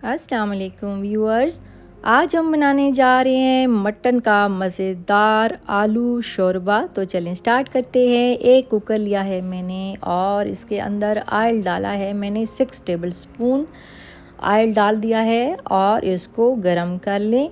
अस्सलाम वालेकुम व्यूअर्स। आज हम बनाने जा रहे हैं मटन का मज़ेदार आलू शोरबा। तो चलें स्टार्ट करते हैं। एक कुकर लिया है मैंने और इसके अंदर ऑयल डाला है मैंने 6 टेबल स्पून ऑयल डाल दिया है और इसको गरम कर लें।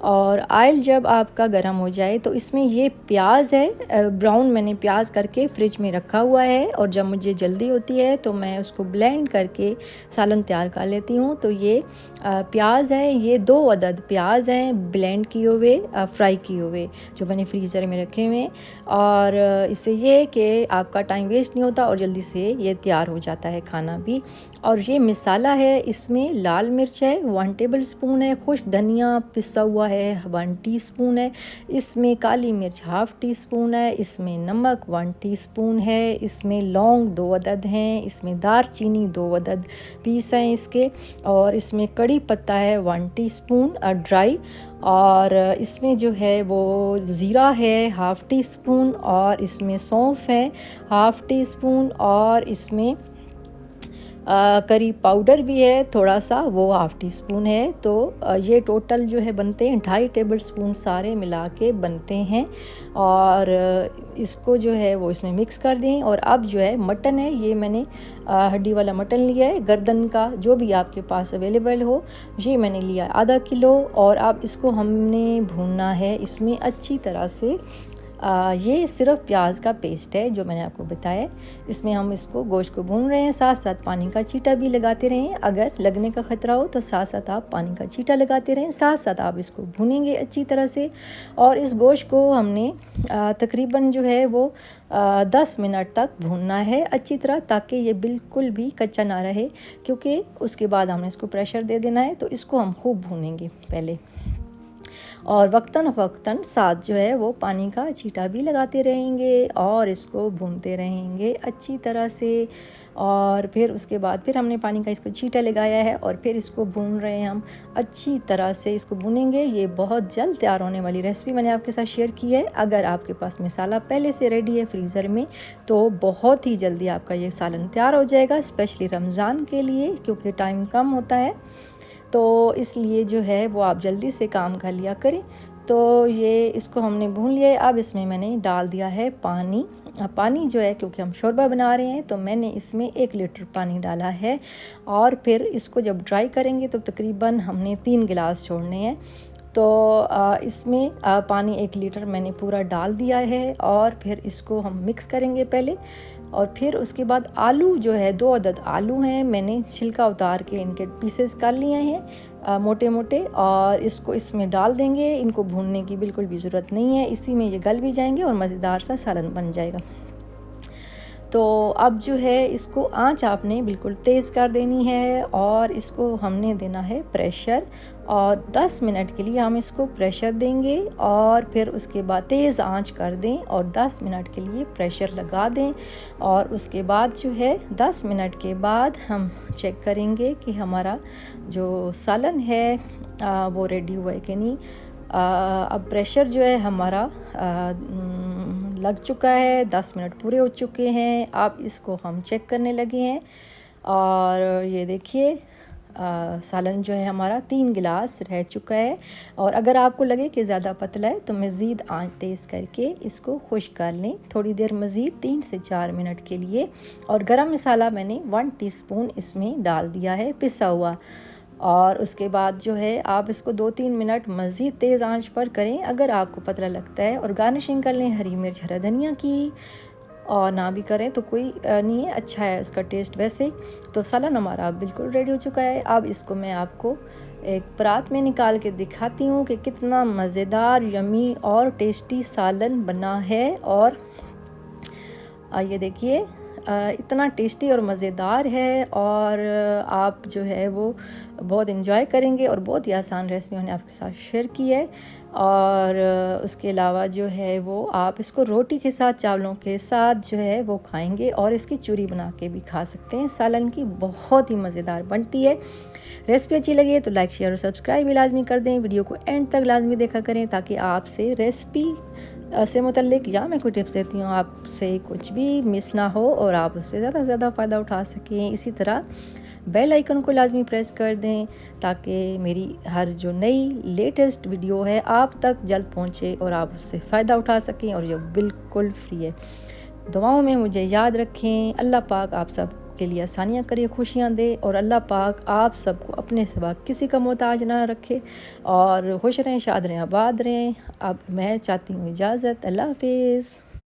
और ऑयल जब आपका गरम हो जाए तो इसमें ये प्याज है ब्राउन, मैंने प्याज करके फ्रिज में रखा हुआ है और जब मुझे जल्दी होती है तो मैं उसको ब्लेंड करके सालन तैयार कर लेती हूँ। तो ये प्याज है, ये 2 अदद प्याज हैं ब्लेंड किए हुए, फ्राई किए हुए, जो मैंने फ्रीज़र में रखे हुए। और इससे ये कि आपका टाइम वेस्ट नहीं होता और जल्दी से ये तैयार हो जाता है खाना भी। और ये मसाला है, इसमें लाल मिर्च है 1 टेबल स्पून है, खुश्क धनिया पिसा हुआ है 1 टीस्पून है, इसमें काली मिर्च 1/2 टीस्पून है, इसमें नमक 1 टीस्पून है, इसमें लौंग 2 अदद हैं, इसमें दारचीनी 2 अदद पीस हैं इसके, और इसमें कड़ी पत्ता है 1 टीस्पून ड्राई, और इसमें जो है वो ज़ीरा है 1/2 टीस्पून, और इसमें सौंफ है 1/2 टीस्पून, और इसमें करी पाउडर भी है थोड़ा सा, वो 1/2 टीस्पून है। तो ये टोटल जो है बनते हैं 2.5 टेबल स्पून सारे मिला के बनते हैं। और इसको जो है वो इसमें मिक्स कर दें। और अब जो है मटन है, ये मैंने हड्डी वाला मटन लिया है, गर्दन का जो भी आपके पास अवेलेबल हो, ये मैंने लिया है आधा किलो। और अब इसको हमने भूनना है इसमें अच्छी तरह से। ये सिर्फ प्याज का पेस्ट है जो मैंने आपको बताया। इसमें हम इसको गोश्त को भून रहे हैं, साथ साथ पानी का छींटा भी लगाते रहें। अगर लगने का ख़तरा हो तो साथ साथ आप पानी का छींटा लगाते रहें, साथ साथ आप इसको भूनेंगे अच्छी तरह से। और इस गोश्त को हमने तकरीबन जो है वो 10 मिनट तक भूनना है अच्छी तरह, ताकि ये बिल्कुल भी कच्चा ना रहे, क्योंकि उसके बाद हमने इसको प्रेशर दे देना है। तो इसको हम खूब भूनेंगे पहले, और वक्तन साथ जो है वो पानी का छींटा भी लगाते रहेंगे और इसको भूनते रहेंगे अच्छी तरह से। और फिर उसके बाद फिर हमने पानी का इसको छींटा लगाया है और फिर इसको भून रहे हैं हम अच्छी तरह से, इसको भूनेंगे। ये बहुत जल्द तैयार होने वाली रेसिपी मैंने आपके साथ शेयर की है। अगर आपके पास मसाला पहले से रेडी है फ्रीज़र में तो बहुत ही जल्दी आपका ये सालन तैयार हो जाएगा, स्पेशली रमज़ान के लिए, क्योंकि टाइम कम होता है। तो इसलिए जो है वो आप जल्दी से काम कर लिया करें। तो ये इसको हमने भून लिया है। अब इसमें मैंने डाल दिया है पानी। पानी जो है, क्योंकि हम शोरबा बना रहे हैं, तो मैंने इसमें 1 लीटर पानी डाला है। और फिर इसको जब ड्राई करेंगे तो तकरीबन हमने 3 गिलास छोड़ने हैं। तो इसमें पानी 1 लीटर मैंने पूरा डाल दिया है और फिर इसको हम मिक्स करेंगे पहले। और फिर उसके बाद आलू जो है 2 अदद आलू हैं, मैंने छिलका उतार के इनके पीसेस कर लिए हैं मोटे मोटे, और इसको इसमें डाल देंगे। इनको भूनने की बिल्कुल भी ज़रूरत नहीं है, इसी में ये गल भी जाएंगे और मज़ेदार सा सालन बन जाएगा। तो अब जो है इसको आंच आपने बिल्कुल तेज़ कर देनी है और इसको हमने देना है प्रेशर, और 10 मिनट के लिए हम इसको प्रेशर देंगे और फिर उसके बाद तेज़ आंच कर दें और 10 मिनट के लिए प्रेशर लगा दें। और उसके बाद जो है 10 मिनट के बाद हम चेक करेंगे कि हमारा जो सालन है वो रेडी हुआ है कि नहीं। अब प्रेशर जो है हमारा लग चुका है, 10 मिनट पूरे हो चुके हैं। अब इसको हम चेक करने लगे हैं और ये देखिए सालन जो है हमारा 3 गिलास रह चुका है। और अगर आपको लगे कि ज़्यादा पतला है तो मज़ीद आंच तेज़ करके इसको खुश्क कर लें थोड़ी देर मज़ीद 3 से 4 मिनट के लिए। और गरम मसाला मैंने 1 टीस्पून इसमें डाल दिया है पिसा हुआ। और उसके बाद जो है आप इसको 2-3 मिनट मज़ीद तेज़ आंच पर करें अगर आपको पतला लगता है। और गार्निशिंग कर लें हरी मिर्च हरा धनिया की, और ना भी करें तो कोई नहीं है, अच्छा है इसका टेस्ट वैसे। तो सालन हमारा बिल्कुल रेडी हो चुका है। अब इसको मैं आपको एक परात में निकाल के दिखाती हूँ कि कितना मज़ेदार यमी और टेस्टी सालन बना है। और ये देखिए इतना टेस्टी और मज़ेदार है, और आप जो है वो बहुत इन्जॉय करेंगे। और बहुत ही आसान रेसिपी मैंने आपके साथ शेयर की है। और उसके अलावा जो है वो आप इसको रोटी के साथ, चावलों के साथ जो है वो खाएंगे, और इसकी चूरी बना के भी खा सकते हैं। सालन की बहुत ही मज़ेदार बनती है। रेसिपी अच्छी लगी है तो लाइक शेयर और सब्सक्राइब भी लाजमी कर दें। वीडियो को एंड तक लाजमी देखा करें ताकि आपसे रेसिपी से मुतल्लिक या मैं कोई टिप्स देती हूँ आपसे कुछ भी मिस ना हो और आप उससे ज़्यादा से ज़्यादा फ़ायदा उठा सकें। इसी तरह बेल आइकन को लाजमी प्रेस कर दें ताकि मेरी हर जो नई लेटेस्ट वीडियो है आप तक जल्द पहुँचे और आप उससे फ़ायदा उठा सकें, और ये बिल्कुल फ्री है। दुआओं में मुझे याद रखें। अल्लाह पाक आप सब के लिए आसानियाँ करे, खुशियाँ दे, और अल्लाह पाक आप सबको अपने सिवा किसी का मोहताज ना रखे, और खुश रहें, शाद रहें, आबाद रहें। अब मैं चाहती हूँ इजाज़त। अल्लाह हाफिज़।